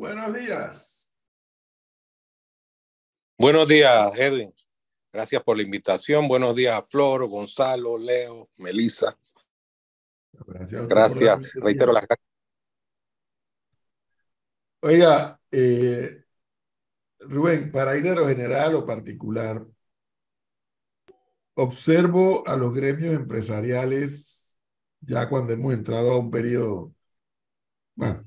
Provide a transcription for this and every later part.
Buenos días. Buenos días, Edwin. Gracias por la invitación. Buenos días a Flor, Gonzalo, Leo, Melissa. Gracias a usted por darme Gracias. este Reitero tiempo. las gracias. Oiga, Rubén, para ir de lo general a lo particular, observo a los gremios empresariales ya cuando hemos entrado a un periodo, bueno,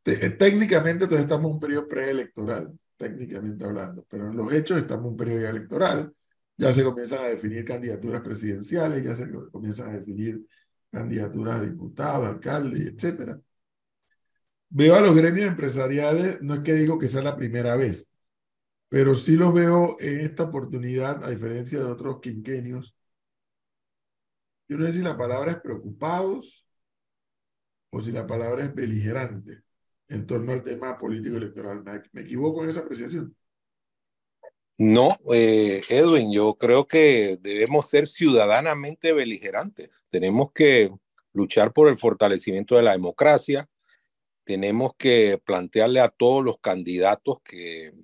técnicamente todavía estamos en un periodo preelectoral, técnicamente hablando, pero en los hechos estamos en un periodo ya electoral. Ya se comienzan a definir candidaturas presidenciales, ya se comienzan a definir candidaturas a diputados, alcaldes, etcétera. Veo a los gremios empresariales, no es que digo que sea la primera vez, pero sí los veo en esta oportunidad, a diferencia de otros quinquenios. Yo no sé si la palabra es preocupados o si la palabra es beligerante en torno al tema político electoral. ¿Me equivoco en esa apreciación? No, Edwin, yo creo que debemos ser ciudadanamente beligerantes. Tenemos que luchar por el fortalecimiento de la democracia. Tenemos que plantearle a todos los candidatos que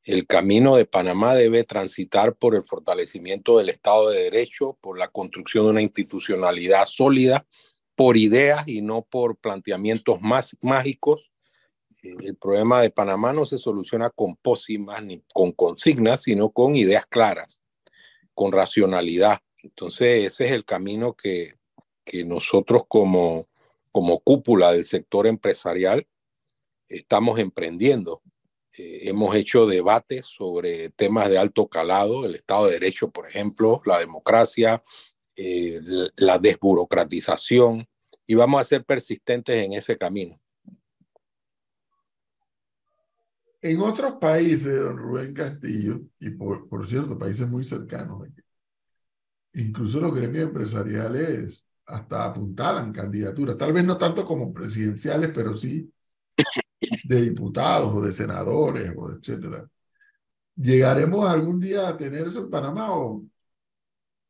el camino de Panamá debe transitar por el fortalecimiento del Estado de Derecho, por la construcción de una institucionalidad sólida, por ideas y no por planteamientos más mágicos. El problema de Panamá no se soluciona con pócimas ni con consignas, sino con ideas claras, con racionalidad. Entonces ese es el camino que nosotros como cúpula del sector empresarial estamos emprendiendo. Hemos hecho debates sobre temas de alto calado, el Estado de Derecho, por ejemplo, la democracia, la desburocratización, y vamos a ser persistentes en ese camino. En otros países, don Rubén Castillo, y por cierto, países muy cercanos, incluso los gremios empresariales hasta apuntalan candidaturas, tal vez no tanto como presidenciales, pero sí de diputados o de senadores o etcétera. ¿Llegaremos algún día a tener eso en Panamá o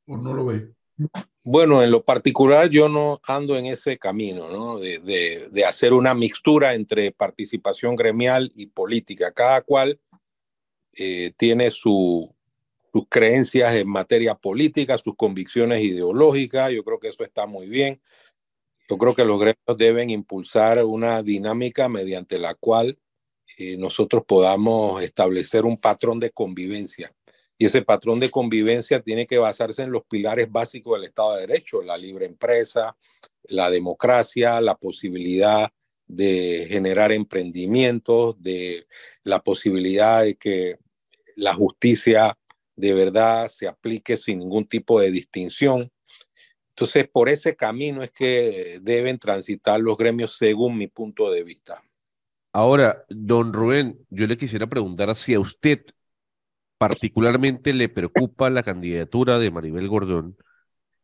no lo ve? Bueno, en lo particular yo no ando en ese camino, ¿no? De hacer una mixtura entre participación gremial y política. Cada cual tiene sus creencias en materia política, sus convicciones ideológicas. Yo creo que eso está muy bien. Yo creo que los gremios deben impulsar una dinámica mediante la cual nosotros podamos establecer un patrón de convivencia. Y ese patrón de convivencia tiene que basarse en los pilares básicos del Estado de Derecho, la libre empresa, la democracia, la posibilidad de generar emprendimientos, de la posibilidad de que la justicia de verdad se aplique sin ningún tipo de distinción. Entonces, por ese camino es que deben transitar los gremios según mi punto de vista. Ahora, don Rubén, yo le quisiera preguntar si a usted particularmente le preocupa la candidatura de Maribel Gordón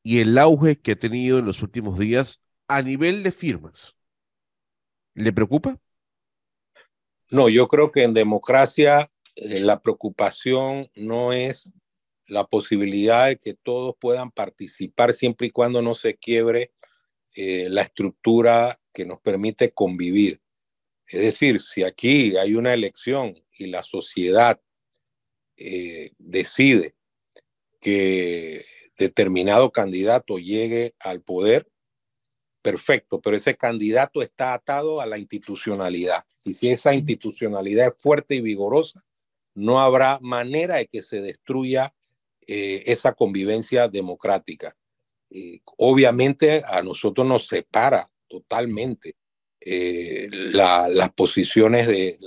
y el auge que ha tenido en los últimos días a nivel de firmas. ¿Le preocupa? No, yo creo que en democracia la preocupación no es la posibilidad de que todos puedan participar siempre y cuando no se quiebre la estructura que nos permite convivir. Es decir, si aquí hay una elección y la sociedad decide que determinado candidato llegue al poder, perfecto, pero ese candidato está atado a la institucionalidad. Y si esa institucionalidad es fuerte y vigorosa, no habrá manera de que se destruya esa convivencia democrática. Obviamente a nosotros nos separa totalmente las posiciones de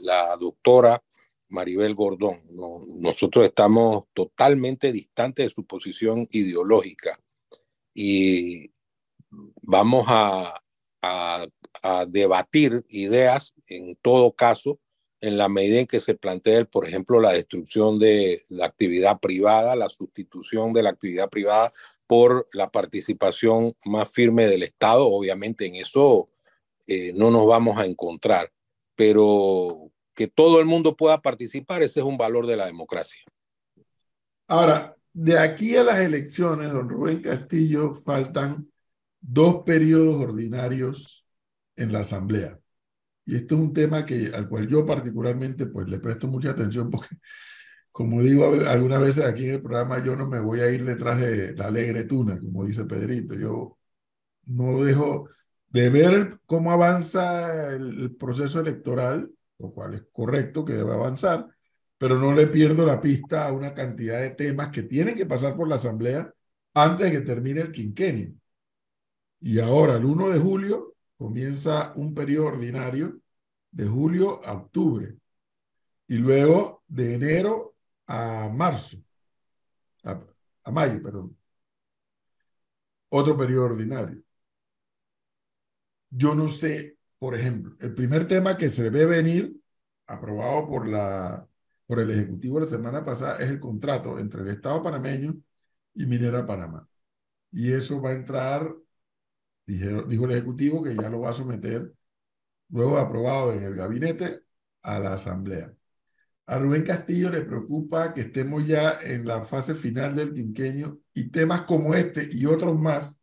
la doctora Maribel Gordón. No, nosotros estamos totalmente distantes de su posición ideológica y vamos a, a debatir ideas en todo caso en la medida en que se plantee, por ejemplo, la destrucción de la actividad privada, la sustitución de la actividad privada por la participación más firme del Estado. Obviamente en eso no nos vamos a encontrar, pero que todo el mundo pueda participar, ese es un valor de la democracia. Ahora, de aquí a las elecciones, don Rubén Castillo, faltan 2 periodos ordinarios en la Asamblea y esto es un tema al cual yo particularmente pues le presto mucha atención porque, como digo algunas veces aquí en el programa, yo no me voy a ir detrás de la alegre tuna, como dice Pedrito. Yo no dejo de ver cómo avanza el proceso electoral, lo cual es correcto que debe avanzar, pero no le pierdo la pista a una cantidad de temas que tienen que pasar por la Asamblea antes de que termine el quinquenio. Y ahora, el 1 de julio, comienza un periodo ordinario de julio a octubre y luego de enero a marzo, a, a mayo, perdón, otro periodo ordinario. Yo no sé, por ejemplo, el primer tema que se ve venir, aprobado por el Ejecutivo la semana pasada, es el contrato entre el Estado panameño y Minera Panamá. Y eso va a entrar, dijo el Ejecutivo, que ya lo va a someter, luego de aprobado en el gabinete, a la Asamblea. A Rubén Castillo le preocupa que estemos ya en la fase final del quinquenio y temas como este y otros más,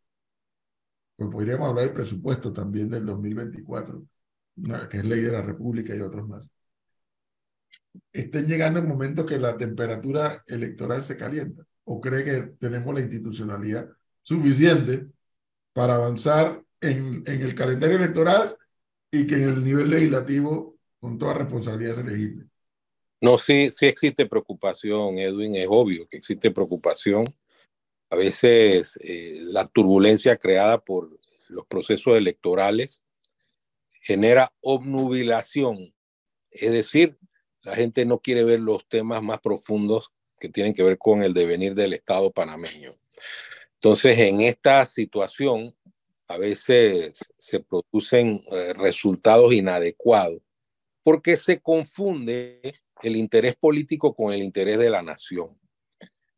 pues podríamos hablar del presupuesto también del 2024, que es ley de la República y otros más, estén llegando en momentos que la temperatura electoral se calienta. ¿O cree que tenemos la institucionalidad suficiente para avanzar en el calendario electoral y que en el nivel legislativo, con toda responsabilidad, se legisle? No, sí, sí existe preocupación, Edwin, es obvio que existe preocupación. A veces la turbulencia creada por los procesos electorales genera obnubilación, es decir, la gente no quiere ver los temas más profundos que tienen que ver con el devenir del Estado panameño. Entonces, en esta situación, a veces se producen resultados inadecuados porque se confunde el interés político con el interés de la nación.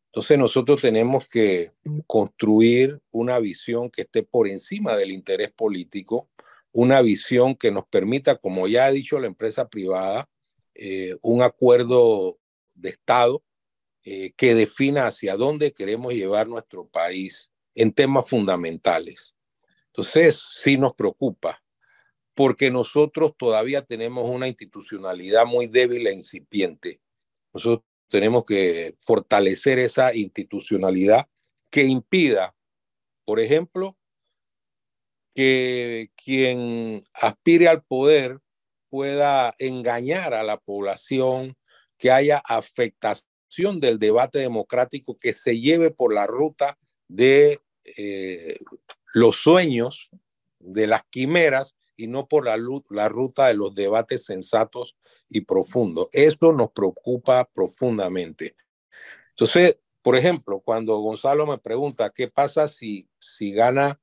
Entonces nosotros tenemos que construir una visión que esté por encima del interés político, una visión que nos permita, como ya ha dicho la empresa privada, un acuerdo de Estado que defina hacia dónde queremos llevar nuestro país en temas fundamentales. Entonces sí nos preocupa, porque nosotros todavía tenemos una institucionalidad muy débil e incipiente. Nosotros tenemos que fortalecer esa institucionalidad que impida, por ejemplo, que quien aspire al poder pueda engañar a la población, que haya afectación del debate democrático, que se lleve por la ruta de los sueños, de las quimeras, y no por la ruta de los debates sensatos y profundos. Eso nos preocupa profundamente. Entonces, por ejemplo, cuando Gonzalo me pregunta qué pasa si gana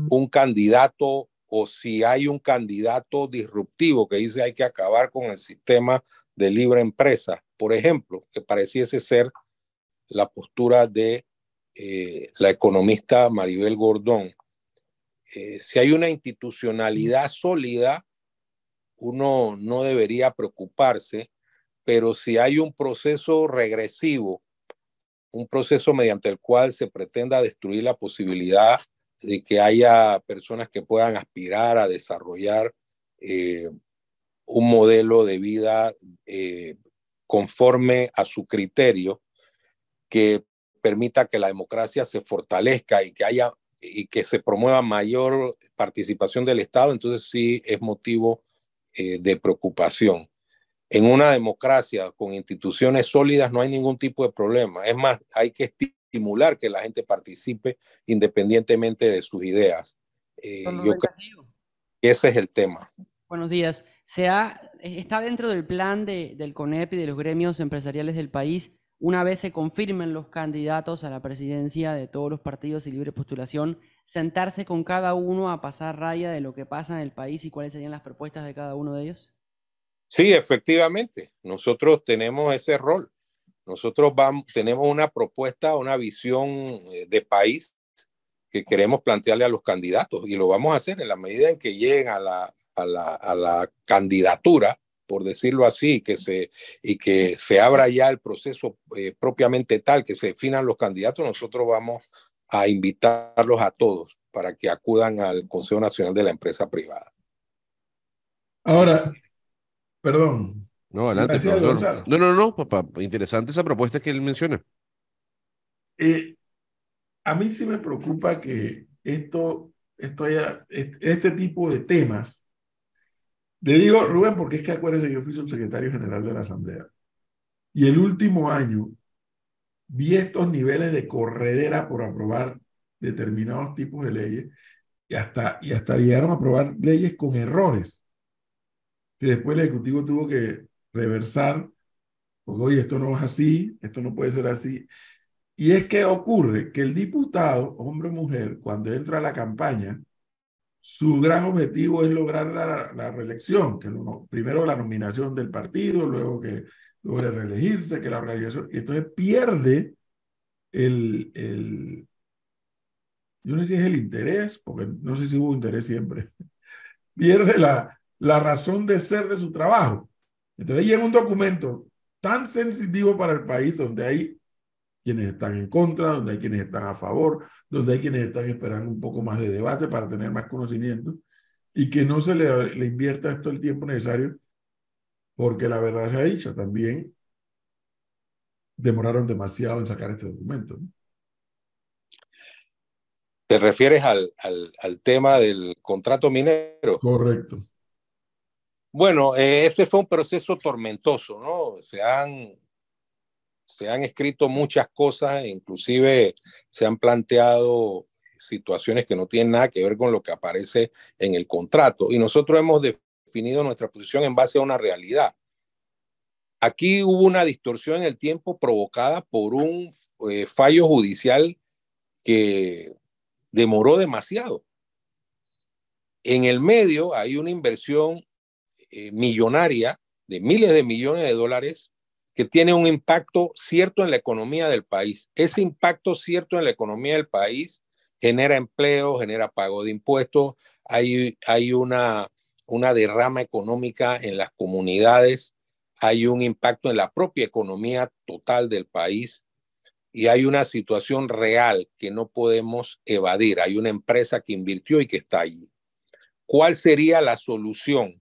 un candidato o si hay un candidato disruptivo que dice hay que acabar con el sistema de libre empresa, por ejemplo, que pareciese ser la postura de la economista Maribel Gordón. Si hay una institucionalidad sólida, uno no debería preocuparse, pero si hay un proceso regresivo, un proceso mediante el cual se pretenda destruir la posibilidad de que haya personas que puedan aspirar a desarrollar un modelo de vida conforme a su criterio, que permita que la democracia se fortalezca y que se promueva mayor participación del Estado, entonces sí es motivo de preocupación. En una democracia con instituciones sólidas no hay ningún tipo de problema. Es más, hay que estimular que la gente participe independientemente de sus ideas. Yo creo que ese es el tema. Buenos días. Está dentro del plan del CONEP y de los gremios empresariales del país, una vez se confirmen los candidatos a la presidencia de todos los partidos y libre postulación, sentarse con cada uno a pasar raya de lo que pasa en el país y cuáles serían las propuestas de cada uno de ellos? Sí, efectivamente, nosotros tenemos ese rol. Nosotros tenemos una propuesta, una visión de país que queremos plantearle a los candidatos y lo vamos a hacer en la medida en que lleguen a la candidatura, por decirlo así, y que se abra ya el proceso propiamente tal, que se definan los candidatos. Nosotros vamos a invitarlos a todos para que acudan al Consejo Nacional de la Empresa Privada. Ahora, Perdón, No, iba a adelante, decir algo, profesor. Gonzalo. No, no, no, papá. Interesante esa propuesta que él menciona. Eh, a mí sí me preocupa que este tipo de temas, le digo, Rubén, porque es que acuérdese, yo fui subsecretario general de la Asamblea y el último año vi estos niveles de corredera por aprobar determinados tipos de leyes y hasta llegaron a aprobar leyes con errores que después el Ejecutivo tuvo que reversar, porque oye, esto no es así, esto no puede ser así. Y es que ocurre que el diputado, hombre o mujer, cuando entra a la campaña, su gran objetivo es lograr la reelección, que primero la nominación del partido, luego que logre reelegirse, que la organización, y entonces pierde yo no sé si es el interés, porque no sé si hubo interés siempre, pierde la razón de ser de su trabajo. Entonces llega un documento tan sensitivo para el país donde hay quienes están en contra, donde hay quienes están a favor, donde hay quienes están esperando un poco más de debate para tener más conocimiento y que no se le invierta esto el tiempo necesario, porque la verdad se ha dicho, también demoraron demasiado en sacar este documento, ¿no? ¿Te refieres al tema del contrato minero? Correcto. Bueno, este fue un proceso tormentoso, ¿no? Se han escrito muchas cosas, inclusive se han planteado situaciones que no tienen nada que ver con lo que aparece en el contrato. Y nosotros hemos definido nuestra posición en base a una realidad. Aquí hubo una distorsión en el tiempo provocada por un fallo judicial que demoró demasiado. En el medio hay una inversión millonaria de miles de millones de dólares que tiene un impacto cierto en la economía del país. Ese impacto cierto en la economía del país genera empleo, genera pago de impuestos, hay una derrama económica en las comunidades, hay un impacto en la propia economía total del país y hay una situación real que no podemos evadir. Hay una empresa que invirtió y que está allí. ¿Cuál sería la solución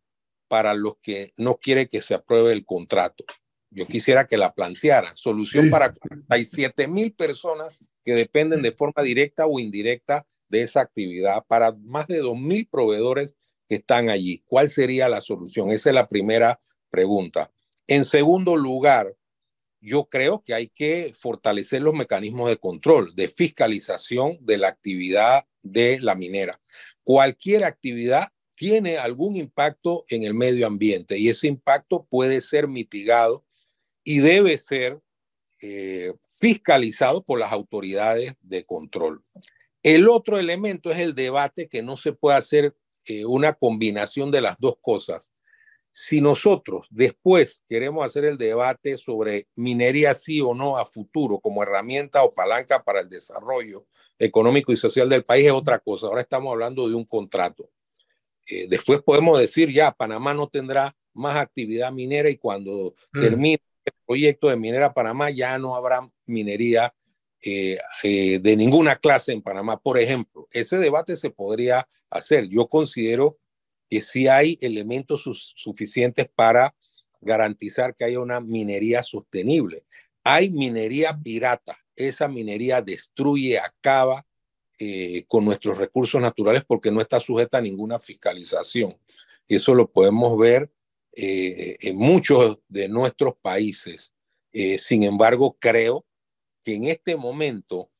para los que no quieren que se apruebe el contrato? Yo quisiera que la plantearan. Solución Sí. para 47,000 personas que dependen de forma directa o indirecta de esa actividad, para más de 2,000 proveedores que están allí. ¿Cuál sería la solución? Esa es la primera pregunta. En segundo lugar, yo creo que hay que fortalecer los mecanismos de control, de fiscalización de la actividad de la minera. Cualquier actividad tiene algún impacto en el medio ambiente y ese impacto puede ser mitigado y debe ser fiscalizado por las autoridades de control. El otro elemento es el debate, que no se puede hacer una combinación de las dos cosas. Si nosotros después queremos hacer el debate sobre minería sí o no a futuro como herramienta o palanca para el desarrollo económico y social del país, es otra cosa. Ahora estamos hablando de un contrato. Después podemos decir, ya, Panamá no tendrá más actividad minera y cuando termine el proyecto de Minera Panamá ya no habrá minería de ninguna clase en Panamá, por ejemplo. Ese debate se podría hacer. Yo considero que sí hay elementos suficientes para garantizar que haya una minería sostenible. Hay minería pirata. Esa minería destruye, acaba con nuestros recursos naturales porque no está sujeta a ninguna fiscalización. Eso lo podemos ver en muchos de nuestros países. Sin embargo, creo que en este momento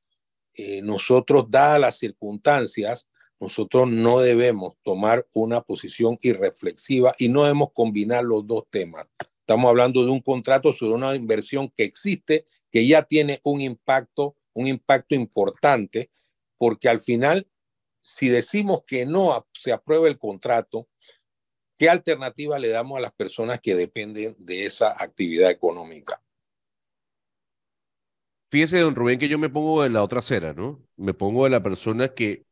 nosotros, dadas las circunstancias, nosotros no debemos tomar una posición irreflexiva y no debemos combinar los dos temas. Estamos hablando de un contrato sobre una inversión que existe, que ya tiene un impacto importante, porque al final, si decimos que no se aprueba el contrato, ¿qué alternativa le damos a las personas que dependen de esa actividad económica? Fíjese, don Rubén, que yo me pongo de la otra acera, ¿no? Me pongo de la persona que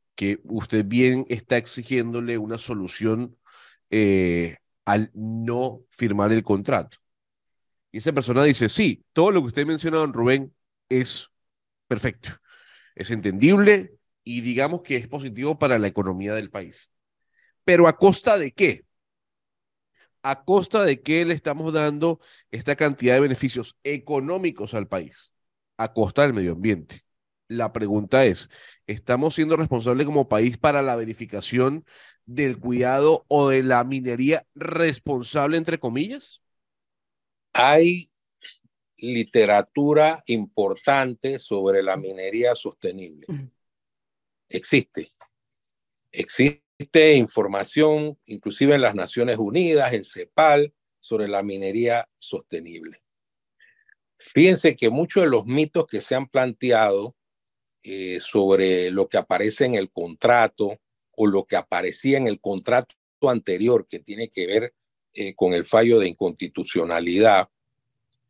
usted bien está exigiéndole una solución al no firmar el contrato. Y esa persona dice, sí, todo lo que usted menciona, don Rubén, es perfecto, es entendible y digamos que es positivo para la economía del país. Pero ¿a costa de qué? ¿A costa de qué le estamos dando esta cantidad de beneficios económicos al país? A costa del medio ambiente. La pregunta es, ¿estamos siendo responsables como país para la verificación del cuidado o de la minería responsable, entre comillas? Hay literatura importante sobre la minería sostenible. Existe información, inclusive en las Naciones Unidas, en CEPAL, sobre la minería sostenible. Fíjense que muchos de los mitos que se han planteado sobre lo que aparece en el contrato o lo que aparecía en el contrato anterior, que tiene que ver con el fallo de inconstitucionalidad,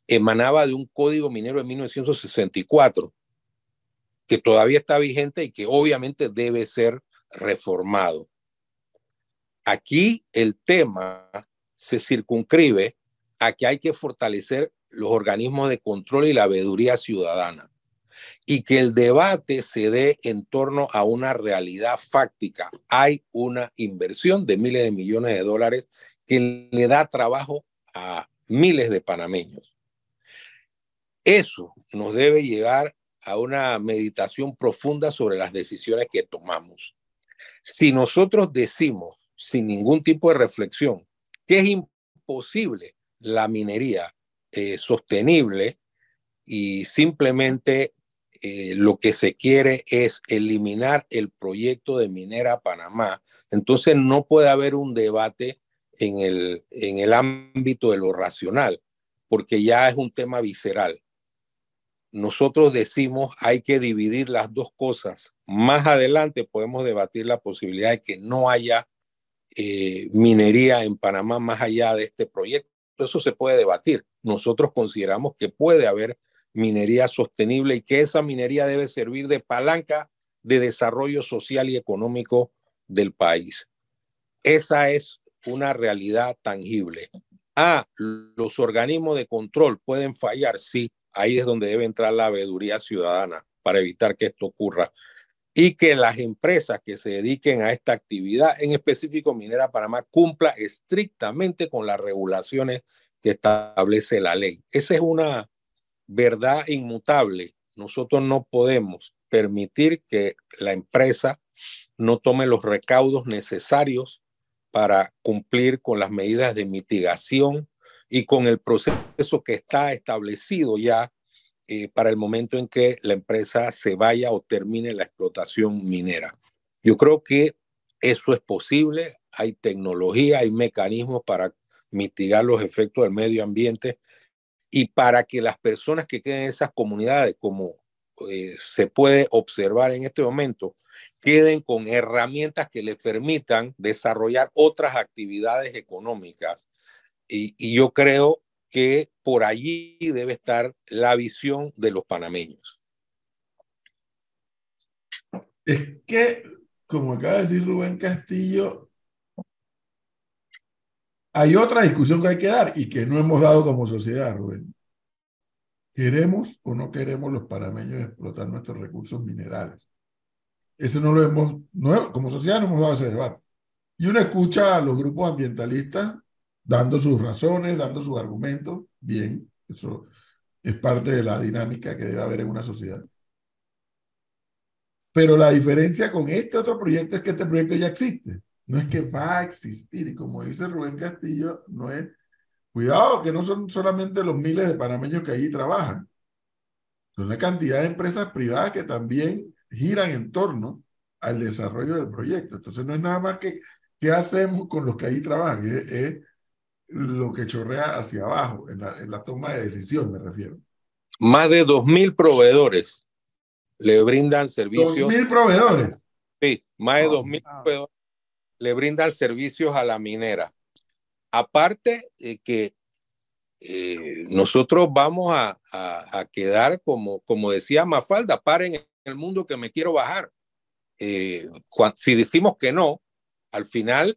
emanaba de un código minero de 1964, que todavía está vigente y que obviamente debe ser reformado. Aquí el tema se circunscribe a que hay que fortalecer los organismos de control y la veeduría ciudadana, y que el debate se dé en torno a una realidad fáctica. Hay una inversión de miles de millones de dólares que le da trabajo a miles de panameños. Eso nos debe llevar a una meditación profunda sobre las decisiones que tomamos. Si nosotros decimos, sin ningún tipo de reflexión, que es imposible la minería sostenible y simplemente lo que se quiere es eliminar el proyecto de Minera Panamá, entonces no puede haber un debate en el ámbito de lo racional, porque ya es un tema visceral. Nosotros decimos hay que dividir las dos cosas. Más adelante podemos debatir la posibilidad de que no haya minería en Panamá más allá de este proyecto. Eso se puede debatir. Nosotros consideramos que puede haber minería sostenible y que esa minería debe servir de palanca de desarrollo social y económico del país. Esa es una realidad tangible. Los organismos de control pueden fallar, sí. Ahí es donde debe entrar la veeduría ciudadana para evitar que esto ocurra. Y que las empresas que se dediquen a esta actividad, en específico Minera Panamá, cumpla estrictamente con las regulaciones que establece la ley. Esa es una verdad inmutable. Nosotros no podemos permitir que la empresa no tome los recaudos necesarios para cumplir con las medidas de mitigación y con el proceso que está establecido ya para el momento en que la empresa se vaya o termine la explotación minera. Yo creo que eso es posible, hay tecnología, hay mecanismos para mitigar los efectos del medio ambiente y para que las personas que queden en esas comunidades, como se puede observar en este momento, queden con herramientas que les permitan desarrollar otras actividades económicas. Y yo creo que por allí debe estar la visión de los panameños. Es que, como acaba de decir Rubén Castillo, hay otra discusión que hay que dar y que no hemos dado como sociedad, Rubén. ¿Queremos o no queremos los panameños explotar nuestros recursos minerales? Eso no lo hemos, no, como sociedad no hemos dado ese debate. Y uno escucha a los grupos ambientalistas dando sus razones, dando sus argumentos. Bien, eso es parte de la dinámica que debe haber en una sociedad. Pero la diferencia con este otro proyecto es que este proyecto ya existe. No es que va a existir. Y como dice Rubén Castillo, no es... Cuidado, que no son solamente los miles de panameños que allí trabajan. Son la cantidad de empresas privadas que también giran en torno al desarrollo del proyecto. Entonces no es nada más que qué hacemos con los que ahí trabajan, es lo que chorrea hacia abajo, en la toma de decisión me refiero. Más de 2.000 proveedores le brindan servicios. 2.000 proveedores. Sí, más de 2.000 proveedores le brindan servicios a la minera. Aparte que nosotros vamos a quedar como decía Mafalda, paren en el mundo que me quiero bajar. Si decimos que no, al final,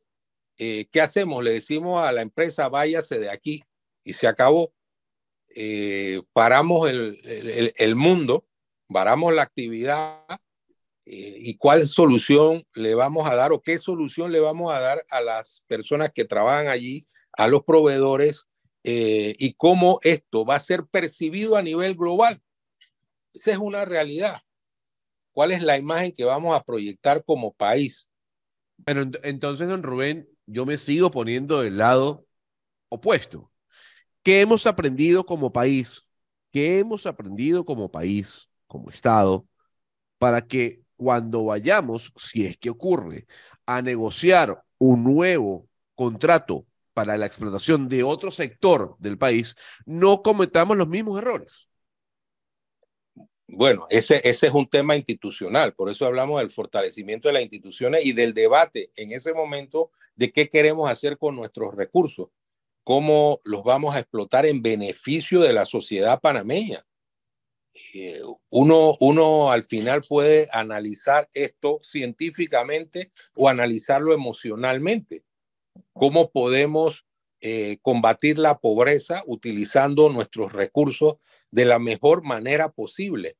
¿qué hacemos? Le decimos a la empresa, váyase de aquí y se acabó. Paramos el mundo, paramos la actividad y cuál solución le vamos a dar o qué solución le vamos a dar a las personas que trabajan allí, a los proveedores y cómo esto va a ser percibido a nivel global. Esa es una realidad. ¿Cuál es la imagen que vamos a proyectar como país? Pero entonces, don Rubén, yo me sigo poniendo del lado opuesto. ¿Qué hemos aprendido como país? ¿Qué hemos aprendido como país, como Estado, para que cuando vayamos, si es que ocurre, a negociar un nuevo contrato para la explotación de otro sector del país, no cometamos los mismos errores? Bueno, ese es un tema institucional, por eso hablamos del fortalecimiento de las instituciones y del debate en ese momento de qué queremos hacer con nuestros recursos, cómo los vamos a explotar en beneficio de la sociedad panameña. Uno al final puede analizar esto científicamente o analizarlo emocionalmente. ¿Cómo podemos combatir la pobreza utilizando nuestros recursos de la mejor manera posible?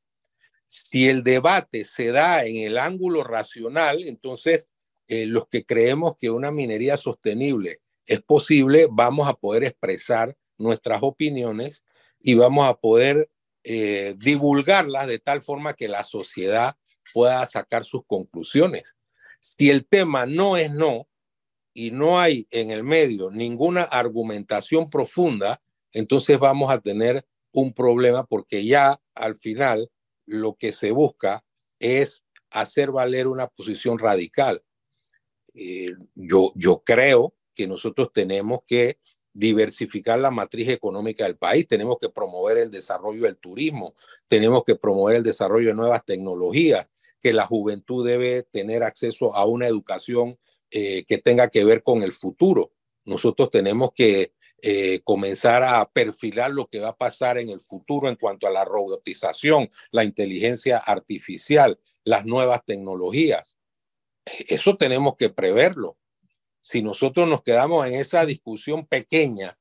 Si el debate se da en el ángulo racional, entonces los que creemos que una minería sostenible es posible, vamos a poder expresar nuestras opiniones y vamos a poder divulgarlas de tal forma que la sociedad pueda sacar sus conclusiones. Si el tema no es no y no hay en el medio ninguna argumentación profunda, entonces vamos a tener un problema porque ya al final lo que se busca es hacer valer una posición radical. Yo creo que nosotros tenemos que diversificar la matriz económica del país, tenemos que promover el desarrollo del turismo, tenemos que promover el desarrollo de nuevas tecnologías, que la juventud debe tener acceso a una educación que tenga que ver con el futuro. Nosotros tenemos que comenzar a perfilar lo que va a pasar en el futuro en cuanto a la robotización, la inteligencia artificial, las nuevas tecnologías. Eso tenemos que preverlo. Si nosotros nos quedamos en esa discusión pequeña,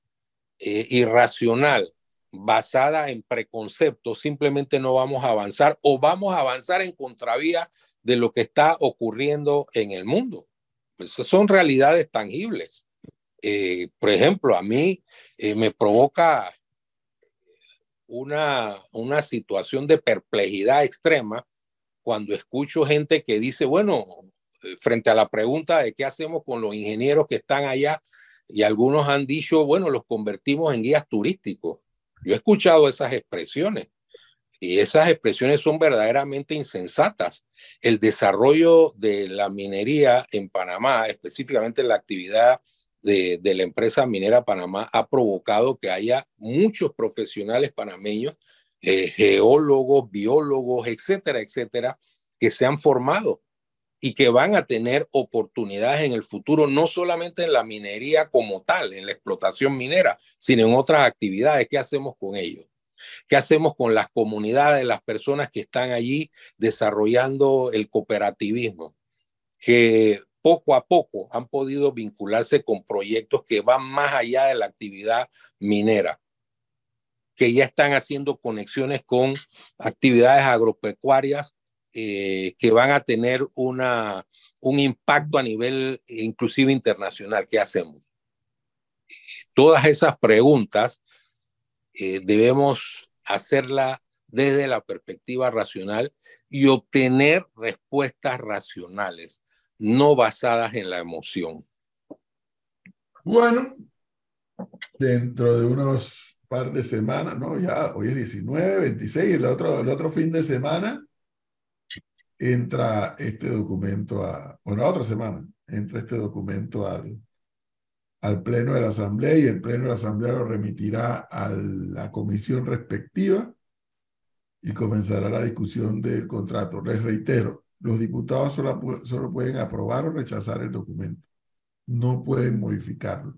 irracional, basada en preconceptos, simplemente no vamos a avanzar o vamos a avanzar en contravía de lo que está ocurriendo en el mundo. Esas son realidades tangibles. Por ejemplo, a mí me provoca una situación de perplejidad extrema cuando escucho gente que dice, bueno, frente a la pregunta de qué hacemos con los ingenieros que están allá, y algunos han dicho, bueno, los convertimos en guías turísticos. Yo he escuchado esas expresiones y esas expresiones son verdaderamente insensatas. El desarrollo de la minería en Panamá, específicamente la actividad de la empresa minera Panamá, ha provocado que haya muchos profesionales panameños, geólogos, biólogos, etcétera, etcétera, que se han formado y que van a tener oportunidades en el futuro, no solamente en la minería como tal, en la explotación minera, sino en otras actividades. ¿Qué hacemos con ellos? ¿Qué hacemos con las comunidades, las personas que están allí desarrollando el cooperativismo? Que poco a poco han podido vincularse con proyectos que van más allá de la actividad minera, que ya están haciendo conexiones con actividades agropecuarias que van a tener un impacto a nivel inclusive internacional. ¿Qué hacemos? Todas esas preguntas debemos hacerlas desde la perspectiva racional y obtener respuestas racionales, no basadas en la emoción. Bueno, dentro de unos par de semanas, ¿no? Ya hoy es 19, 26, el otro fin de semana entra este documento bueno, otra semana, entra este documento al Pleno de la Asamblea y el Pleno de la Asamblea lo remitirá a la comisión respectiva y comenzará la discusión del contrato. Les reitero, los diputados solo pueden aprobar o rechazar el documento, no pueden modificarlo.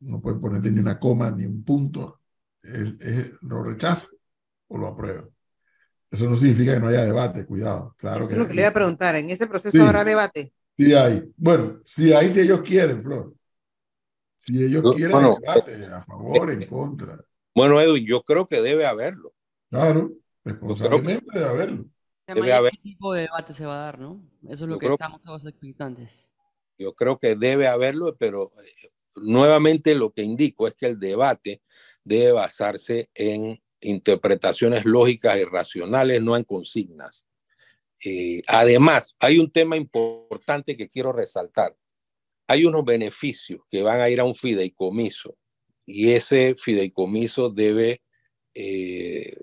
No pueden ponerle ni una coma ni un punto. Lo rechazan o lo aprueban. Eso no significa que no haya debate, cuidado. Claro Eso que es lo que le iba a preguntar. ¿En ese proceso sí, habrá debate? sí hay. Bueno, sí hay si ellos quieren, Flor. Si ellos quieren, hay Bueno, debate, a favor, en contra. bueno, Edwin, yo creo que debe haberlo. Claro, Yo creo que responsablemente debe haberlo. debe ¿Y haber. qué tipo de debate se va a dar, no? Eso es lo Yo que creo, estamos todos expectantes. yo creo que debe haberlo, pero nuevamente lo que indico es que el debate debe basarse en interpretaciones lógicas y racionales, no en consignas. Además, hay un tema importante que quiero resaltar. Hay unos beneficios que van a ir a un fideicomiso y ese fideicomiso debe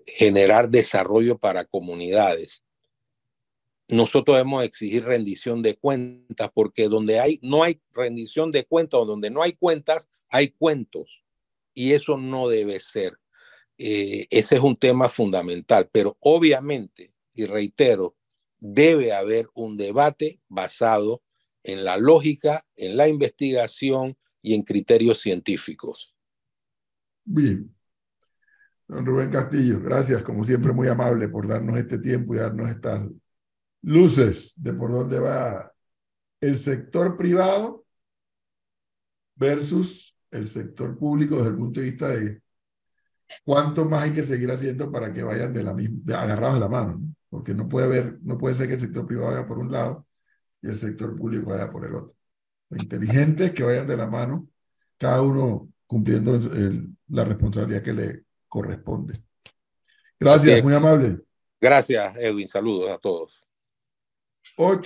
generar desarrollo para comunidades. Nosotros debemos exigir rendición de cuentas porque donde no hay rendición de cuentas o donde no hay cuentas, hay cuentos y eso no debe ser. Ese es un tema fundamental, pero obviamente, y reitero, debe haber un debate basado en la lógica, en la investigación y en criterios científicos. Bien. Don Rubén Castillo, gracias, como siempre, muy amable por darnos este tiempo y darnos estas luces de por dónde va el sector privado versus el sector público desde el punto de vista de cuánto más hay que seguir haciendo para que vayan agarrados de la mano, ¿no? Porque no puede ser que el sector privado vaya por un lado y el sector público vaya por el otro. Lo inteligente es que vayan de la mano, cada uno cumpliendo la responsabilidad que le corresponde. Gracias, muy amable. Gracias, Edwin. Saludos a todos. 8